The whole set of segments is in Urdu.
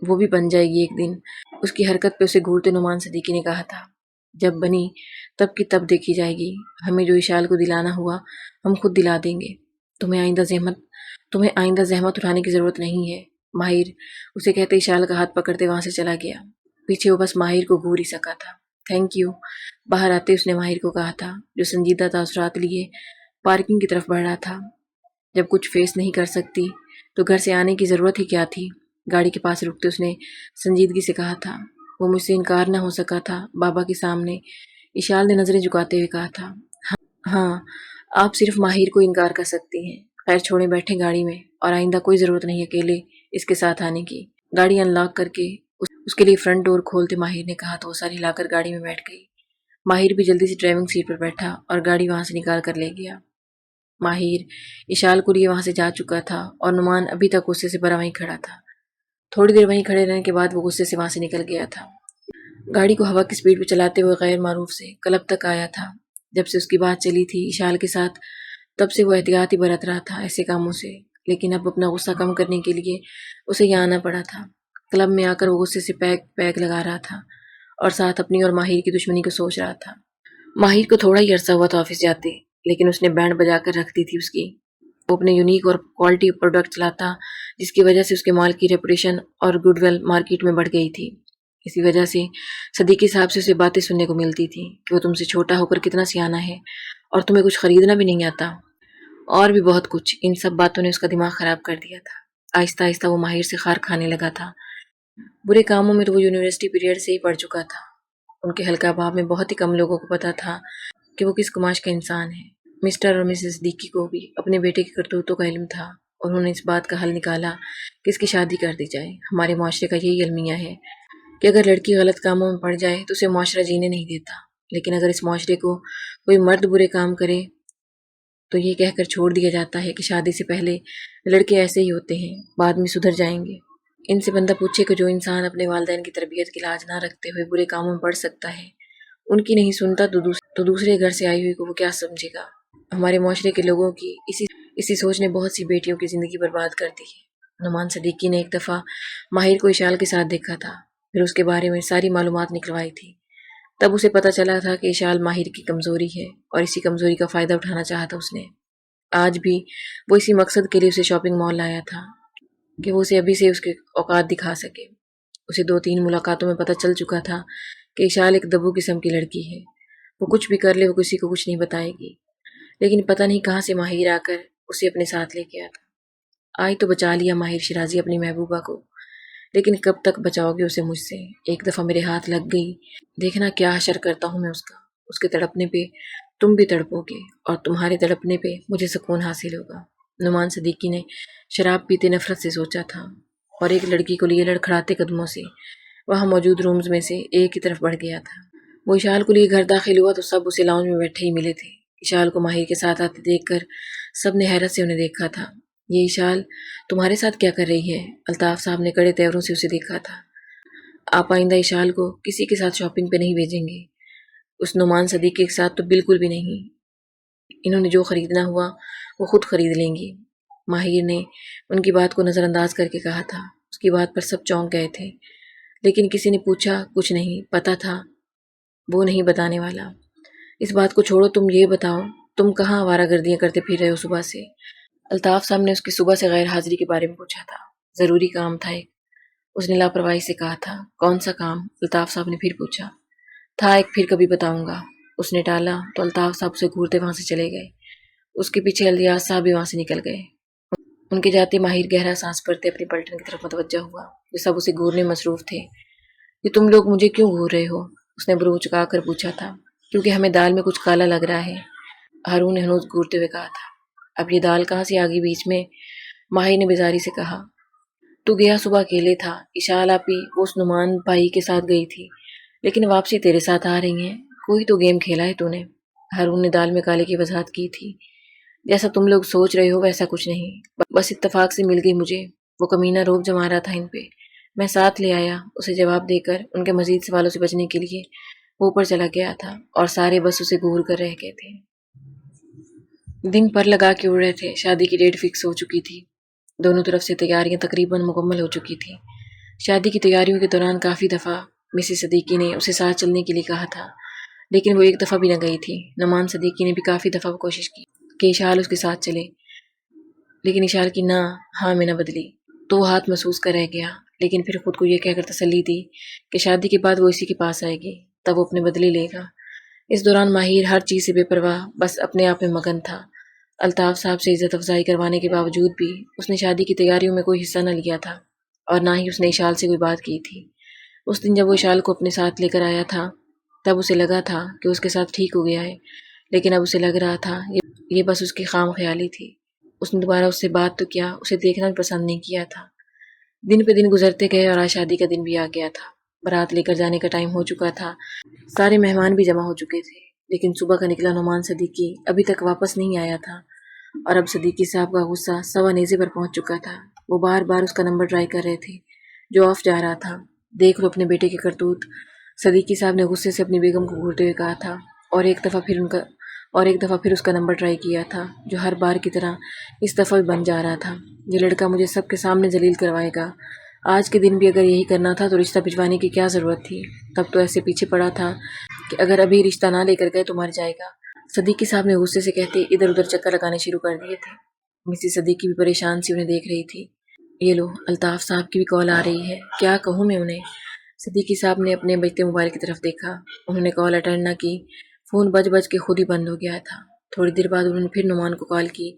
وہ بھی بن جائے گی ایک دن۔ اس کی حرکت پہ اسے گھورتے نعمان صدیقی نے کہا تھا، جب بنی تب کی تب دیکھی جائے گی، ہمیں جو اشال کو دلانا ہوا ہم خود دلا دیں گے، تمہیں آئندہ زحمت اٹھانے کی ضرورت نہیں ہے۔ ماہر اسے کہتے اشال کا ہاتھ پکڑتے وہاں سے چلا گیا۔ پیچھے وہ بس ماہر کو گھور ہی سکا تھا۔ تھینک یو، باہر آتے اس نے ماہر کو کہا تھا، جو سنجیدہ تاثرات لیے پارکنگ کی طرف بڑھ رہا تھا۔ جب کچھ فیس نہیں کر سکتی تو گھر سے آنے کی ضرورت ہی کیا تھی؟ گاڑی کے پاس رکتے اس نے سنجیدگی سے کہا تھا، وہ مجھ سے انکار نہ ہو سکا تھا بابا کے سامنے۔ اشال نے نظریں جھکاتے ہوئے کہا تھا، ہاں آپ صرف ماہر کو انکار کر سکتی ہیں۔ خیر چھوڑیں، بیٹھیں گاڑی میں، اور آئندہ کوئی ضرورت نہیں اکیلے اس کے ساتھ آنے کی۔ گاڑی ان لاک کر کے اس کے لیے فرنٹ ڈور کھولتے ماہر نے کہا تو وہ سر ہلا کر گاڑی میں بیٹھ گئی۔ ماہر بھی جلدی سے ڈرائیونگ سیٹ پر بیٹھا اور گاڑی وہاں سے نکال کر لے گیا۔ ماہر اشال کو لیے وہاں سے جا چکا تھا اور نعمان ابھی تک غصے سے بھرا وہیں کھڑا تھا۔ تھوڑی دیر وہیں کھڑے رہنے کے بعد وہ غصے سے وہاں سے نکل گیا تھا۔ گاڑی کو ہوا کی سپیڈ پہ چلاتے ہوئے غیر معروف سے کلب تک آیا تھا۔ جب سے اس کی بات چلی تھی اشال کے ساتھ، تب سے وہ احتیاط ہی برت رہا تھا ایسے کاموں سے، لیکن اب اپنا غصہ کم کرنے کے لیے اسے یہاں آنا پڑا تھا۔ کلب میں آ کر وہ غصے سے پیک لگا رہا تھا اور ساتھ اپنی اور ماہر کی دشمنی کو سوچ رہا تھا۔ ماہر کو تھوڑا ہی عرصہ ہوا تھا آفس جاتے، لیکن اس نے بینڈ بجا کر رکھ دی تھی اس کی۔ وہ اپنے یونیک اور کوالٹی پروڈکٹ لاتا، جس کی وجہ سے اس کے مال کی ریپوٹیشن اور گڈ ول مارکیٹ میں بڑھ گئی تھی۔ اسی وجہ سے صدیقی صاحب سے اسے باتیں سننے کو ملتی تھی کہ وہ تم سے چھوٹا ہو کر کتنا سیانہ ہے اور تمہیں کچھ خریدنا بھی نہیں آتا، اور بھی بہت کچھ۔ ان سب باتوں نے اس کا دماغ خراب کر دیا تھا۔ آہستہ آہستہ وہ ماہر سے خار کھانے لگا تھا۔ برے کاموں میں تو وہ یونیورسٹی پیریڈ سے ہی پڑ چکا تھا۔ ان کے حلقہ باب میں بہت ہی کم لوگوں کو پتا تھا کہ وہ کس کماش کا انسان ہے۔ مسٹر اور مسز صدیقی کو بھی اپنے بیٹے کی کرتوتوں کا علم تھا، اور انہوں نے اس بات کا حل نکالا کہ اس کی شادی کر دی جائے۔ ہمارے معاشرے کا یہی المیہ ہے کہ اگر لڑکی غلط کاموں میں پڑ جائے تو اسے معاشرہ جینے نہیں دیتا، لیکن اگر اس معاشرے کو کوئی مرد برے کام کرے تو یہ کہہ کر چھوڑ دیا جاتا ہے کہ شادی سے پہلے لڑکے ایسے ہی ہوتے ہیں، بعد میں سدھر جائیں گے۔ ان سے بندہ پوچھے کہ جو انسان اپنے والدین کی تربیت کی لاج نہ رکھتے ہوئے برے کاموں میں پڑ سکتا ہے، ان کی نہیں سنتا تو دوسرے گھر سے آئی ہوئی کو وہ کیا سمجھے گا؟ ہمارے معاشرے کے لوگوں کی اسی سوچ نے بہت سی بیٹیوں کی زندگی برباد کر دی ہے۔ نعمان صدیقی نے ایک دفعہ ماہر کو اشال کے ساتھ دیکھا تھا، پھر اس کے بارے میں ساری معلومات نکلوائی تھی۔ تب اسے پتہ چلا تھا کہ اشال ماہر کی کمزوری ہے، اور اسی کمزوری کا فائدہ اٹھانا چاہا تھا اس نے۔ آج بھی وہ اسی مقصد کے لیے اسے شاپنگ مال لایا تھا کہ وہ اسے ابھی سے اس کے اوقات دکھا سکے۔ اسے 2-3 ملاقاتوں میں پتہ چل چکا تھا کہ اشال ایک دبو قسم کی لڑکی ہے۔ وہ کچھ بھی کر لے، وہ کسی کو کچھ نہیں بتائے گی، لیکن پتہ نہیں کہاں سے ماہر آ کر اسے اپنے ساتھ لے کے آیا تھا۔ آج تو بچا لیا ماہر شیرازی اپنی محبوبہ کو، لیکن کب تک بچاؤ گے اسے مجھ سے؟ ایک دفعہ میرے ہاتھ لگ گئی، دیکھنا کیا حشر کرتا ہوں میں اس کا۔ اس کے تڑپنے پہ تم بھی تڑپو گے، اور تمہارے تڑپنے پہ مجھے سکون حاصل ہوگا۔ نعمان صدیقی نے شراب پیتے نفرت سے سوچا تھا، اور ایک لڑکی کو لیے لڑکھڑاتے قدموں سے وہاں موجود رومز میں سے ایک کی طرف بڑھ گیا تھا۔ وہ اشال کو لیے گھر داخل ہوا تو سب اسے لاؤنج میں بیٹھے ہی ملے تھے۔ اشال کو ماہر کے ساتھ آتے دیکھ کر سب نے حیرت سے انہیں دیکھا تھا۔ یہ اشال تمہارے ساتھ کیا کر رہی ہے؟ الطاف صاحب نے کڑے تیوروں سے اسے دیکھا تھا۔ آپ آئندہ اشال کو کسی کے ساتھ شاپنگ پہ نہیں بھیجیں گے، اس نعمان صدیقی کے ساتھ تو بالکل بھی نہیں۔ انہوں نے جو خریدنا ہوا وہ خود خرید لیں گی۔ ماہر نے ان کی بات کو نظر انداز کر کے کہا تھا۔ اس کی بات پر سب چونک گئے تھے، لیکن کسی نے پوچھا کچھ نہیں پتا تھا، وہ نہیں بتانے والا۔ اس بات کو چھوڑو، تم یہ بتاؤ تم کہاں آوارہ گردیاں کرتے پھر رہے ہو صبح سے؟ الطاف صاحب نے اس کی صبح سے غیر حاضری کے بارے میں پوچھا تھا۔ ضروری کام تھا ایک، اس نے لاپرواہی سے کہا تھا۔ کون سا کام؟ الطاف صاحب نے پھر پوچھا۔ تھا ایک، پھر کبھی بتاؤں گا۔ اس نے ٹالا تو الطاف صاحب اسے گھورتے وہاں سے چلے گئے۔ اس کے پیچھے الیاس صاحب بھی وہاں سے نکل گئے۔ ان کے جاتے ماہر گہرا سانس بھرتے اپنی پلٹن کی طرف متوجہ ہوا، جو سب اسے گھورنے میں مصروف تھے۔ یہ تم لوگ مجھے کیوں گھور رہے ہو؟ اس نے برو چکا کر پوچھا تھا۔ کیونکہ ہمیں دال میں کچھ کالا لگ رہا ہے، ہارون نے ہنوز گھورتے ہوئے کہا تھا۔ اب یہ دال کہاں سے آ گئی بیچ میں؟ ماہر نے بیزاری سے کہا۔ تو گیا صبح اکیلے تھا، اشال آپی وہ اس نعمان بھائی کے ساتھ گئی تھی، لیکن واپسی تیرے ساتھ آ رہی ہیں۔ کوئی تو گیم کھیلا ہے تو نے۔ ہارون نے دال میں کالے کی وضاحت کی تھی۔ جیسا تم لوگ سوچ رہے ہو ویسا کچھ نہیں، بس اتفاق سے مل گئی مجھے۔ وہ کمینہ روب جما رہا تھا ان پہ، میں ساتھ لے آیا۔ اسے جواب دے کر ان کے مزید سوالوں سے بچنے کے لیے وہ اوپر چلا گیا تھا، اور سارے بس اسے گھور کر رہ گئے تھے۔ دن پر لگا کے اڑ رہے تھے۔ شادی کی ڈیٹ فکس ہو چکی تھی، دونوں طرف سے تیاریاں تقریباً مکمل ہو چکی تھی۔ شادی کی تیاریوں کے دوران کافی دفعہ مسز صدیقی نے اسے ساتھ چلنے کے لیے کہا تھا، لیکن وہ ایک دفعہ بھی نہ گئی تھی۔ نعمان صدیقی نے بھی کافی دفعہ کوشش کی کہ اشال اس کے ساتھ چلے، لیکن اشال کی نہ ہاں میں نہ بدلی، تو وہ ہاتھ محسوس کر رہ گیا، لیکن پھر خود کو یہ کہہ کر تسلی دی کہ شادی کے بعد وہ اسی کے پاس آئے گی، تب وہ اپنے بدلے لے گا۔ اس دوران ماہر ہر چیز سے بے پرواہ بس اپنے آپ میں مگن تھا۔ الطاف صاحب سے عزت افزائی کروانے کے باوجود بھی اس نے شادی کی تیاریوں میں کوئی حصہ نہ لیا تھا، اور نہ ہی اس نے اشال سے کوئی بات کی تھی۔ اس دن جب وہ اشال کو اپنے ساتھ لے کر آیا تھا تب اسے لگا تھا کہ اس کے ساتھ ٹھیک ہو گیا ہے، لیکن اب اسے لگ رہا تھا یہ بس اس کی خام خیالی تھی۔ اس نے دوبارہ اس سے بات تو کیا، اسے دیکھنا بھی پسند نہیں کیا تھا۔ دن پہ دن گزرتے گئے اور آج شادی کا دن بھی آ گیا تھا۔ بارات لے کر جانے کا ٹائم ہو چکا تھا، سارے مہمان بھی جمع ہو چکے تھے، لیکن صبح کا نکلا نعمان صدیقی ابھی تک واپس نہیں آیا تھا، اور اب صدیقی صاحب کا غصہ سوا نیزے پر پہنچ چکا تھا۔ وہ بار بار اس کا نمبر ٹرائی کر رہے تھے جو آف جا رہا تھا۔ دیکھ لو اپنے بیٹے کے کرتوت، صدیقی صاحب نے غصے سے اپنی بیگم کو گھورتے ہوئے کہا تھا، اور ایک دفعہ پھر اس کا نمبر ٹرائی کیا تھا، جو ہر بار کی طرح اس دفعہ بھی بن جا رہا تھا۔ یہ لڑکا مجھے سب کے سامنے ذلیل کروائے گا۔ آج کے دن بھی اگر یہی کرنا تھا تو رشتہ بھجوانے کی کیا ضرورت تھی؟ تب تو ایسے پیچھے پڑا تھا کہ اگر ابھی رشتہ نہ لے کر گئے تو مر جائے گا۔ صدیقی صاحب نے غصے سے کہتے ادھر ادھر چکر لگانے شروع کر دیے تھے۔ مسز صدیقی بھی پریشان سی انہیں دیکھ رہی تھی۔ یہ لو الطاف صاحب کی بھی کال آ رہی ہے، کیا کہوں میں انہیں؟ صدیقی صاحب نے اپنے بجتے موبائل کی طرف دیکھا۔ انہوں نے کال اٹینڈ نہ کی، فون بج بج کے خود ہی بند ہو گیا تھا۔ تھوڑی دیر بعد انہوں نے پھر نعمان کو کال کی،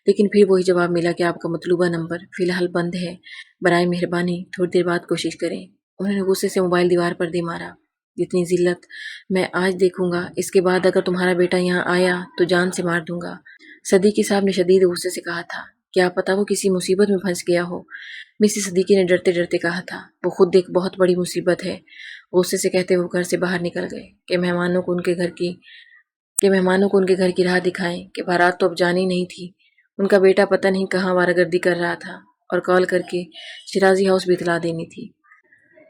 لیکن پھر وہی جواب ملا کہ آپ کا مطلوبہ نمبر فی الحال بند ہے، برائے مہربانی تھوڑی دیر بعد کوشش کریں۔ انہوں نے غصے سے موبائل دیوار پر دے مارا۔ جتنی ذلت میں آج دیکھوں گا، اس کے بعد اگر تمہارا بیٹا یہاں آیا تو جان سے مار دوں گا۔ صدیقی صاحب نے شدید غصے سے کہا تھا، کیا پتا وہ کسی مصیبت میں پھنس گیا ہو۔ مسز صدیقی نے ڈرتے ڈرتے کہا تھا، وہ خود ایک بہت بڑی مصیبت ہے۔ غصے سے کہتے وہ گھر سے باہر نکل گئے کہ مہمانوں کو ان کے گھر کی راہ دکھائیں کہ بارات تو اب جانی نہیں تھی۔ ان کا بیٹا پتہ نہیں کہاں آوارہ گردی کر رہا تھا، اور کال کر کے شیرازی ہاؤس بھی اطلاع دینی تھی۔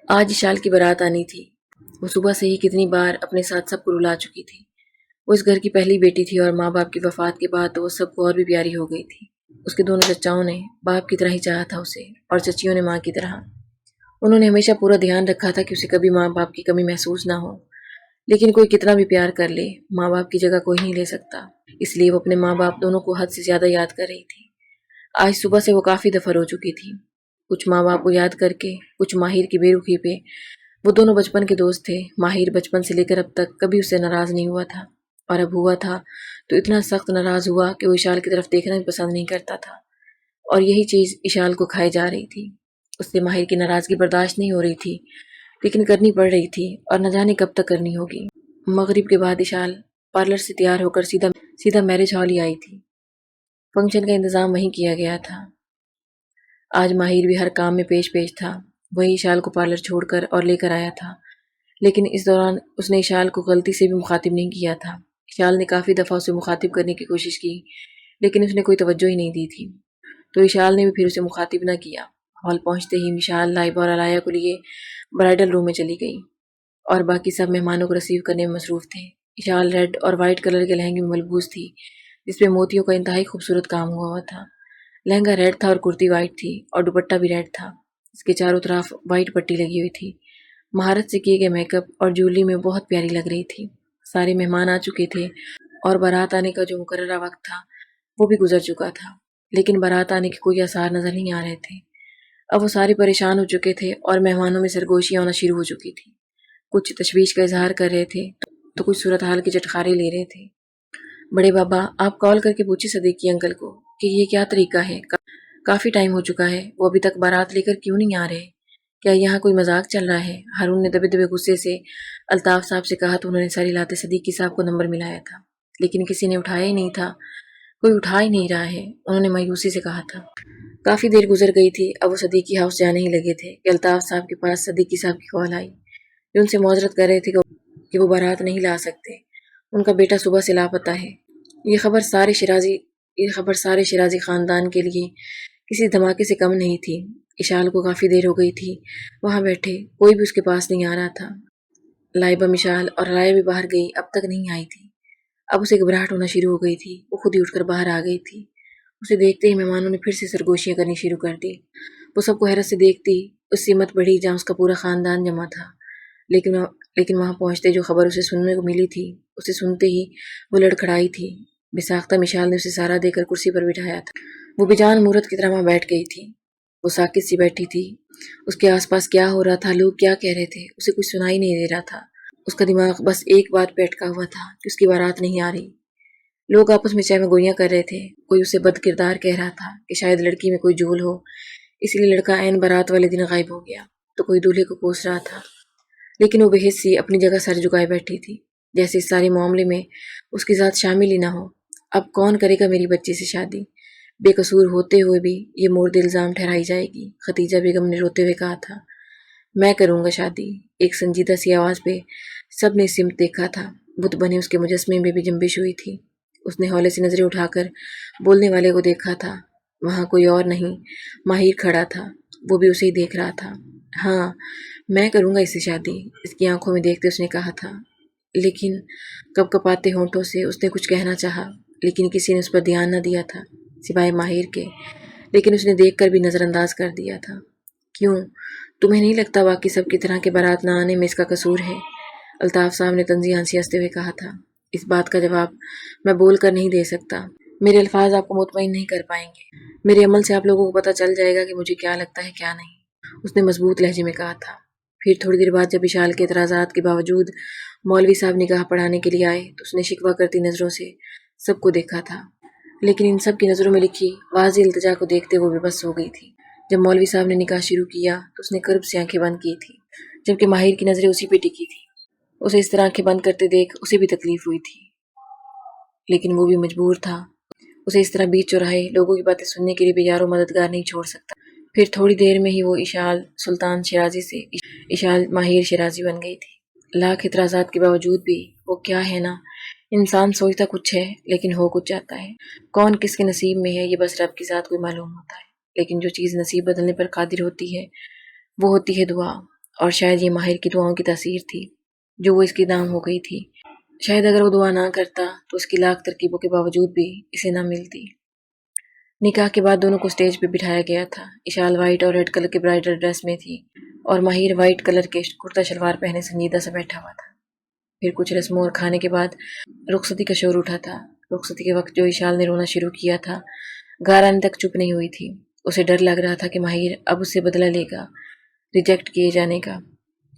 آج اشال کی بارات آنی تھی۔ وہ صبح سے ہی کتنی بار اپنے ساتھ سب کو رلا چکی تھی۔ وہ اس گھر کی پہلی بیٹی تھی، اور ماں باپ کی وفات کے بعد تو وہ سب کو اور بھی پیاری ہو گئی تھی۔ اس کے دونوں چچاؤں نے باپ کی طرح ہی چاہا تھا اسے، اور چچیوں نے ماں کی طرح۔ انہوں نے ہمیشہ پورا دھیان رکھا تھا کہ اسے کبھی ماں باپ کی کمی محسوس نہ ہو، لیکن کوئی کتنا بھی پیار کر لے، ماں باپ کی جگہ کوئی نہیں لے سکتا۔ اس لیے وہ اپنے ماں باپ دونوں کو حد سے زیادہ یاد کر رہی تھی۔ آج صبح سے وہ کافی دفعہ رو چکی تھی، کچھ ماں باپ کو یاد کر کے، کچھ ماہر کی بے رخی پہ۔ وہ دونوں بچپن کے دوست تھے۔ ماہر بچپن سے لے کر اب تک کبھی اس سے ناراض نہیں ہوا تھا، اور اب ہوا تھا تو اتنا سخت ناراض ہوا کہ وہ اشال کی طرف دیکھنا بھی پسند نہیں کرتا تھا، اور یہی چیز اشال کو کھائے جا رہی تھی۔ اس سے ماہر کی ناراضگی برداشت نہیں ہو رہی تھی، لیکن کرنی پڑ رہی تھی، اور نہ جانے کب تک کرنی ہوگی۔ مغرب کے بعد اشال پارلر سے تیار ہو کر سیدھا میرج ہال ہی آئی تھی۔ فنکشن کا انتظام وہیں کیا گیا تھا۔ آج ماہر بھی ہر کام میں پیش تھا۔ وہی اشال کو پارلر چھوڑ کر اور لے کر آیا تھا، لیکن اس دوران اس نے اشال کو غلطی سے بھی مخاطب نہیں کیا تھا۔ اشال نے کافی دفعہ اسے مخاطب کرنے کی کوشش کی، لیکن اس نے کوئی توجہ ہی نہیں دی تھی، تو اشال نے بھی پھر اسے مخاطب نہ کیا۔ ہال پہنچتے ہی اشال لائبہ اور علایا کو لیے برائڈل روم میں چلی گئی، اور باقی سب مہمانوں کو ریسیو کرنے میں مصروف تھے۔ اشال ریڈ اور وائٹ کلر کے لہنگے میں ملبوس تھی، جس پہ موتیوں کا انتہائی خوبصورت کام ہوا تھا۔ لہنگا ریڈ تھا اور کرتی وائٹ تھی، اور دوپٹہ بھی ریڈ تھا۔ اس کے چاروں طرف وائٹ پٹی لگی ہوئی تھی۔ مہارت سے کیے گئے میک اپ اور جویلری میں بہت پیاری لگ رہی تھی۔ سارے مہمان آ چکے تھے، اور بارات آنے کا جو مقررہ وقت تھا وہ بھی گزر چکا تھا، لیکن بارات آنے کے کوئی آثار نظر نہیں آ رہے تھے۔ اب وہ سارے پریشان ہو چکے تھے، اور مہمانوں میں سرگوشیاں ہونا شروع ہو چکی تھی۔ کچھ تشویش کا اظہار کر رہے تھے تو کچھ صورتحال کی چٹخارے لے رہے تھے۔ بڑے بابا، آپ کال کر کے پوچھے صدیقی انکل کو کہ یہ کیا طریقہ ہے؟ کافی ٹائم ہو چکا ہے، وہ ابھی تک بارات لے کر کیوں نہیں آ رہے؟ کیا یہاں کوئی مذاق چل رہا ہے؟ ہارون نے دبے دبے غصے سے الطاف صاحب سے کہا تو انہوں نے ساری لاتے صدیقی صاحب کو نمبر ملایا تھا، لیکن کسی نے اٹھایا ہی نہیں تھا۔ کوئی اٹھا ہی نہیں رہا ہے، انہوں نے مایوسی سے کہا تھا۔ کافی دیر گزر گئی تھی، اب وہ صدیقی ہاؤس جانے ہی لگے تھے کہ الطاف صاحب کے پاس صدیقی صاحب کی کال آئی، جو ان سے معذرت کر رہے تھے کہ وہ بارات نہیں لا سکتے، ان کا بیٹا صبح سے لاپتہ ہے۔ یہ خبر سارے شیرازی خاندان کے لیے کسی دھماکے سے کم نہیں تھی۔ اشال کو کافی دیر ہو گئی تھی وہاں بیٹھے، کوئی بھی اس کے پاس نہیں آ رہا تھا۔ لائبہ، مشال اور رایا بھی باہر گئی، اب تک نہیں آئی تھی۔ اب اسے گھبراہٹ ہونا شروع ہو گئی تھی، وہ خود ہی اٹھ کر باہر آ گئی تھی۔ اسے دیکھتے ہی مہمانوں نے پھر سے سرگوشیاں کرنی شروع کر دی۔ وہ سب کو حیرت سے دیکھتی، اس کی ہمت بڑھی جہاں اس کا پورا خاندان جمع تھا۔ لیکن وہاں پہنچتے جو خبر اسے سننے کو ملی تھی، اسے سنتے ہی وہ لڑکھڑائی تھی۔ بے ساختہ مشال نے اسے سہارا دے کر کرسی پر بٹھایا تھا۔ وہ بے جان مورت کی طرح وہاں بیٹھ گئی تھی۔ وہ ساکت سی بیٹھی تھی۔ اس کے آس پاس کیا ہو رہا تھا، لوگ کیا کہہ رہے تھے، اسے کچھ سنائی نہیں دے رہا تھا۔ اس کا دماغ بس ایک بات پہ اٹکا ہوا تھا کہ اس کی بارات نہیں آ رہی۔ لوگ آپس میں چائے میں گوئیاں کر رہے تھے۔ کوئی اسے بد کردار کہہ رہا تھا کہ شاید لڑکی میں کوئی جھول ہو، اسی لیے لڑکا عین بارات والے دن غائب ہو گیا۔ تو کوئی دولہے کو کوس رہا تھا، لیکن وہ بے حس سی اپنی جگہ سر جھکائے بیٹھی تھی، جیسے اس سارے معاملے میں اس کی ذات شامل ہی نہ ہو۔ اب کون کرے گا میری بچی سے شادی؟ بے قصور ہوتے ہوئے بھی یہ مورد الزام ٹھہرائی جائے گی۔ ختیجہ بیگم نے روتے ہوئے کہا تھا، میں کروں گا شادی۔ ایک سنجیدہ سی آواز پہ سب نے سمت دیکھا تھا۔ بت بنے اس کے مجسمے میں بھی جنبش ہوئی تھی۔ اس نے ہولے سے نظریں اٹھا کر بولنے والے کو دیکھا تھا۔ وہاں کوئی اور نہیں، ماہر کھڑا تھا۔ وہ بھی اسے ہی دیکھ رہا تھا۔ ہاں، میں کروں گا اس سے شادی، اس کی آنکھوں میں دیکھتے اس نے کہا تھا۔ لیکن کپ کپاتے ہونٹوں سے اس نے کچھ کہنا چاہا، لیکن کسی نے اس پر دھیان نہ دیا تھا سوائے ماہر کے۔ لیکن اس نے دیکھ کر بھی نظر انداز کر دیا تھا۔ کیوں، تمہیں نہیں لگتا باقی سب کی طرح کے بارات نہ آنے میں اس کا قصور ہے؟ الطاف صاحب نے طنزی ہنسی ہنستے ہوئے کہا تھا۔ اس بات کا جواب میں بول کر نہیں دے سکتا۔ میرے الفاظ آپ کو مطمئن نہیں کر پائیں گے۔ میرے عمل سے آپ لوگوں کو پتہ چل جائے گا کہ مجھے کیا لگتا ہے کیا نہیں، اس نے مضبوط لہجے میں کہا تھا۔ پھر تھوڑی دیر بعد جب اشال کے اعتراضات کے باوجود مولوی صاحب نگاہ پڑھانے کے لیے آئے تو اس نے شکوہ کرتی نظروں سے سب کو دیکھا تھا، لیکن ان سب کی نظروں میں لکھی واضح التجا کو دیکھتے وہ بے بس ہو گئی تھی۔ جب مولوی صاحب نے نکاح شروع کیا تو اس نے کرب سے آنکھیں بند کی تھی، جبکہ ماہر کی نظریں اسی پہ ٹکی تھی۔ اسے اس طرح آنکھیں بند کرتے دیکھ اسے بھی تکلیف ہوئی تھی، لیکن وہ بھی مجبور تھا۔ اسے اس طرح بیچ چوراہے لوگوں کی باتیں سننے کے لیے بھی یار و مددگار نہیں چھوڑ سکتا۔ پھر تھوڑی دیر میں ہی وہ اشال سلطان شیرازی سے اشال ماہر شیرازی بن گئی تھی۔ لاکھ اعتراضات کے باوجود بھی وہ کیا ہے نا، انسان سوچتا کچھ ہے لیکن ہو کچھ جاتا ہے۔ کون کس کے نصیب میں ہے یہ بس رب کی ذات کو ہی معلوم ہوتا ہے، لیکن جو چیز نصیب بدلنے پر قادر ہوتی ہے وہ ہوتی ہے دعا، اور شاید یہ ماہر کی دعاؤں کی تاثیر تھی جو وہ اس کی دام ہو گئی تھی۔ شاید اگر وہ دعا نہ کرتا تو اس کی لاکھ ترکیبوں کے باوجود بھی اسے نہ ملتی۔ نکاح کے بعد دونوں کو سٹیج پہ بٹھایا گیا تھا۔ اشال وائٹ اور ریڈ کلر کے برائڈل ڈریس میں تھی اور ماہر وائٹ کلر کے کرتا شلوار پہنے سنجیدہ سا بیٹھا ہوا تھا۔ پھر کچھ رسموں اور کھانے کے بعد رخصتی کا شور اٹھا تھا۔ رخصتی کے وقت جو اشال نے رونا شروع کیا تھا گھر آنے تک چپ نہیں ہوئی تھی۔ اسے ڈر لگ رہا تھا کہ ماہر اب اس سے بدلہ لے گا ریجیکٹ کیے جانے کا۔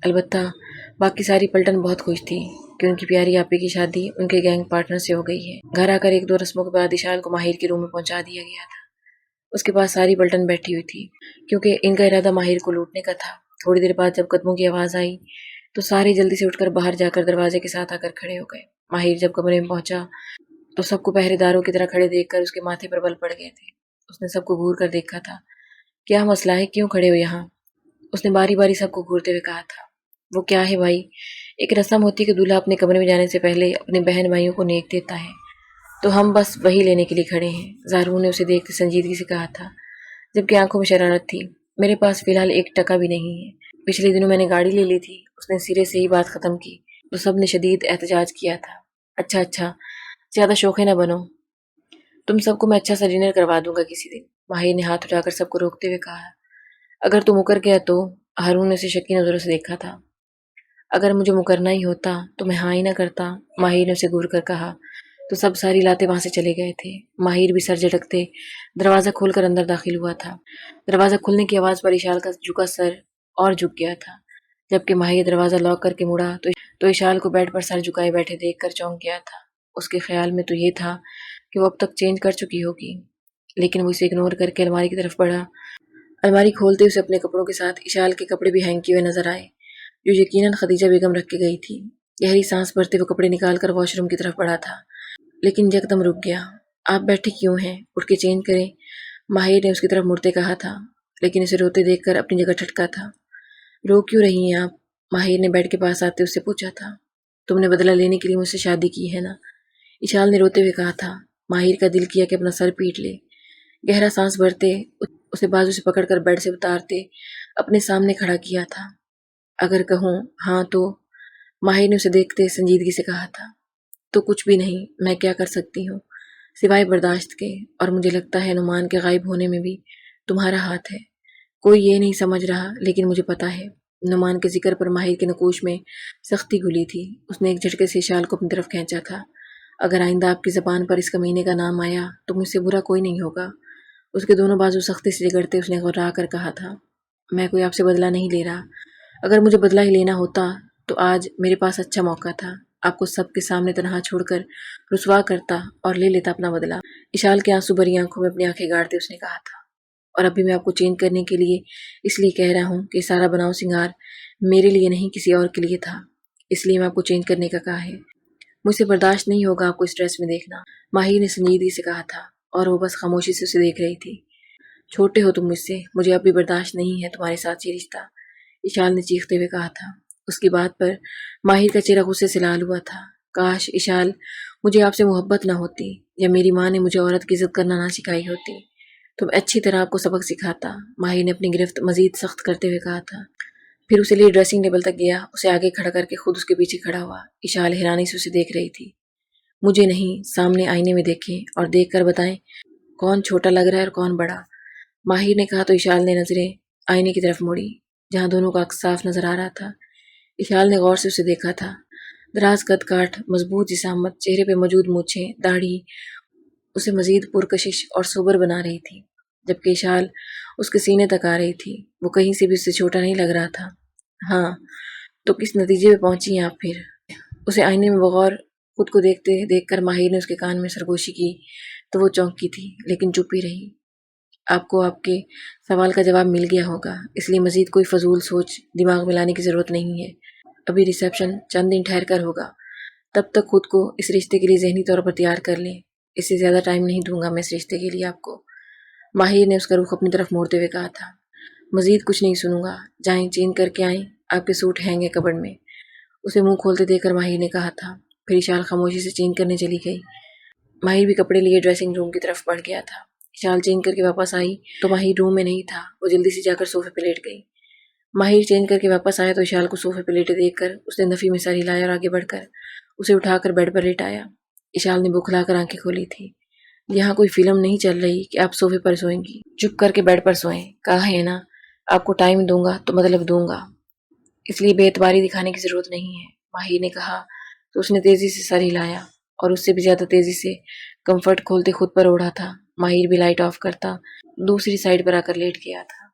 البتہ باقی ساری پلٹن بہت خوش تھی کہ ان کی پیاری آپی کی شادی ان کے گینگ پارٹنر سے ہو گئی ہے۔ گھر آ کر ایک دو رسموں کے بعد اشال کو ماہر کے روم میں پہنچا دیا گیا تھا۔ اس کے پاس ساری پلٹن بیٹھی ہوئی تھی کیونکہ ان کا ارادہ ماہر کو لوٹنے کا تھا۔ تھوڑی دیر بعد جب قدموں کی آواز آئی تو سارے جلدی سے اٹھ کر باہر جا کر دروازے کے ساتھ آ کر کھڑے ہو گئے۔ ماہر جب کمرے میں پہنچا تو سب کو پہرے داروں کی طرح کھڑے دیکھ کر اس کے ماتھے پر بل پڑ گئے تھے۔ اس نے سب کو گھور کر دیکھا تھا۔ کیا مسئلہ ہے، کیوں کھڑے ہو یہاں؟ اس نے باری باری سب کو گھورتے ہوئے کہا تھا۔ وہ کیا ہے بھائی، ایک رسم ہوتی ہے کہ دولہا اپنے کمرے میں جانے سے پہلے اپنے بہن بھائیوں کو نیک دیتا ہے، تو ہم بس وہی لینے کے لیے کھڑے ہیں، زارو نے اسے دیکھتے سنجیدگی سے کہا تھا، جبکہ آنکھوں میں شرارت تھی۔ میرے پاس فی الحال 1 ٹکا بھی نہیں ہے، پچھلے دنوں میں نے گاڑی لے لی تھی۔ اس نے سرے سے ہی بات ختم کی تو سب نے شدید احتجاج کیا تھا۔ اچھا، زیادہ شوخے نہ بنو، تم سب کو میں اچھا سا ڈنر کروا دوں گا کسی دن، ماہر نے ہاتھ اٹھا کر سب کو روکتے ہوئے کہا۔ اگر تو مکر گیا تو؟ ہارون نے اسے شکی نظروں سے دیکھا تھا۔ اگر مجھے مکرنا ہی ہوتا تو میں ہاں ہی نہ کرتا، ماہر نے اسے گھور کر کہا۔ تو سب ساری لاتے وہاں سے چلے گئے تھے۔ ماہر بھی سر جھٹکتے دروازہ کھول کر اندر داخل ہوا تھا۔ دروازہ کھلنے کی آواز پر اشال کا جھکا سر اور جھک گیا تھا۔ جبکہ ماہر دروازہ لاک کر کے مڑا تو اشال کو بیڈ پر سر جھکائے بیٹھے دیکھ کر چونک گیا تھا۔ اس کے خیال میں تو یہ تھا کہ وہ اب تک چینج کر چکی ہوگی، لیکن وہ اسے اگنور کر کے الماری کی طرف بڑھا۔ الماری کھولتے اسے اپنے کپڑوں کے ساتھ اشال کے کپڑے بھی ہینگ کیے ہوئے نظر آئے جو یقیناً خدیجہ بیگم رکھ کے گئی تھی۔ گہری سانس بھرتے وہ کپڑے نکال کر واش روم کی طرف بڑھا تھا، لیکن یکدم رک گیا۔ آپ بیٹھے کیوں ہیں، اٹھ کے چینج کریں، ماہر نے اس کی طرف مڑتے کہا تھا، لیکن اسے روتے دیکھ کر اپنی جگہ ٹھٹکا تھا۔ رو کیوں رہی ہیں آپ، ماہر نے بیڈ کے پاس آتے اس سے پوچھا تھا۔ تم نے بدلہ لینے کے لیے مجھ سے شادی کی ہے نا، اشال نے روتے ہوئے کہا تھا۔ ماہر کا دل کیا کہ اپنا سر پیٹ لے۔ گہرا سانس بھرتے اسے بازو سے پکڑ کر بیڈ سے اتارتے اپنے سامنے کھڑا کیا تھا۔ اگر کہوں ہاں تو، ماہر نے اسے دیکھتے سنجیدگی سے کہا تھا، تو کچھ بھی نہیں، میں کیا کر سکتی ہوں سوائے برداشت کے، اور مجھے لگتا ہے نعمان کے غائب ہونے میں بھی تمہارا ہاتھ ہے۔ کوئی یہ نہیں سمجھ رہا، لیکن مجھے پتا ہے۔ نعمان کے ذکر پر ماہر کے نقوش میں سختی گھلی تھی۔ اس نے ایک جھٹکے سے اشال کو اپنی طرف کھینچا تھا۔ اگر آئندہ آپ کی زبان پر اس کمینے کا نام آیا تو مجھ سے برا کوئی نہیں ہوگا۔ اس کے دونوں بازو سختی سے جگڑتے اس نے غرا کر کہا تھا، میں کوئی آپ سے بدلہ نہیں لے رہا۔ اگر مجھے بدلہ ہی لینا ہوتا تو آج میرے پاس اچھا موقع تھا، آپ کو سب کے سامنے تنہا چھوڑ کر رسوا کرتا اور لے لیتا اپنا بدلہ۔ اشال کے آنسو بھری آنکھوں میں اپنی آنکھیں گاڑتے اس نے کہا تھا، اور ابھی میں آپ کو چینج کرنے کے لیے اس لیے کہہ رہا ہوں کہ سارا بناؤ سنگار میرے لیے نہیں کسی اور کے لیے تھا، اس لیے میں آپ کو چینج کرنے کا کہا ہے۔ مجھ سے برداشت نہیں ہوگا آپ کو اس ڈریس میں دیکھنا، ماہر نے سنجیدگی سے کہا تھا، اور وہ بس خاموشی سے اسے دیکھ رہی تھی۔ چھوٹے ہو تم مجھ سے، مجھے اب بھی برداشت نہیں ہے تمہارے ساتھ یہ رشتہ، اشال نے چیختے ہوئے کہا تھا۔ اس کی بات پر ماہر کا چہرہ غصے سے لال ہوا تھا۔ کاش اشال مجھے آپ سے محبت نہ ہوتی، یا میری ماں نے مجھے عورت کی عزت کرنا نہ سکھائی ہوتی تو میں اچھی طرح آپ کو سبق سکھاتا، ماہر نے اپنی گرفت مزید سخت کرتے ہوئے کہا تھا۔ پھر اسے لیے ڈریسنگ ٹیبل تک گیا، اسے آگے کھڑا کر کے خود اس کے پیچھے کھڑا ہوا۔ اشال حیرانی سے اسے دیکھ رہی تھی۔ مجھے نہیں، سامنے آئینے میں دیکھیں اور دیکھ کر بتائیں کون چھوٹا لگ رہا ہے اور کون بڑا، ماہر نے کہا تو اشال نے نظریں آئینے کی طرف موڑی جہاں دونوں کا عکس صاف نظر آ رہا تھا۔ اشال نے غور سے اسے دیکھا تھا۔ دراز قد کاٹ، مضبوط جسامت، چہرے پہ موجود مونچھیں، داڑھی اسے مزید پرکشش اور سوبر بنا رہی تھی، جبکہ اشال اس کے سینے تک آ رہی تھی۔ وہ کہیں سے بھی اس سے چھوٹا نہیں لگ رہا تھا۔ ہاں، تو کس نتیجے پہ پہنچی ہیں آپ پھر؟ اسے آئینے میں بغور خود کو دیکھ کر ماہر نے اس کے کان میں سرگوشی کی تو وہ چونکی تھی، لیکن چپ ہی رہی۔ آپ کو آپ کے سوال کا جواب مل گیا ہوگا، اس لیے مزید کوئی فضول سوچ دماغ میں لانے کی ضرورت نہیں ہے۔ ابھی ریسیپشن چند دن ٹھہر کر ہوگا، تب تک خود کو اس رشتے کے لیے ذہنی طور پر تیار کر لیں۔ اس سے زیادہ ٹائم نہیں دوں گا میں اس رشتے کے لیے آپ کو، ماہر نے اس کا رخ اپنی طرف موڑتے ہوئے کہا تھا۔ مزید کچھ نہیں سنوں گا، جائیں چینج کر کے آئیں، آپ کے سوٹ ہینگ ہے کبڑ میں، اسے منہ کھولتے دیکھ کر ماہر نے کہا تھا۔ پھر اشال خاموشی سے چینج کرنے چلی گئی۔ ماہر بھی کپڑے لیے ڈریسنگ روم کی طرف بڑھ گیا تھا۔ اشال چینج کر کے واپس آئی تو ماہر روم میں نہیں تھا، وہ جلدی سے جا کر صوفے پہ لیٹ گئی۔ ماہر چینج کر کے واپس آیا تو اشال کو صوفے پہ لیٹے دیکھ کر اس نے نفی میں سر ہلایا اور آگے بڑھ کر اسے اٹھا کر بیڈ پر لیٹایا۔ اشال نے بکھلا کر آنکھیں کھولی تھی۔ یہاں کوئی فلم نہیں چل رہی کہ آپ صوفے پر سوئیں گی، چپ کر کے بیڈ پر سوئیں، کہا ہے نا آپ کو ٹائم دوں گا تو مطلب دوں گا، اس لیے بے اعتباری دکھانے کی ضرورت نہیں ہے، ماہر نے کہا تو اس نے تیزی سے سر ہلایا اور اس سے بھی زیادہ تیزی سے کمفرٹ کھولتے خود پر اوڑھا تھا۔ ماہر بھی لائٹ آف کرتا دوسری سائڈ پر آ کر لیٹ گیا تھا۔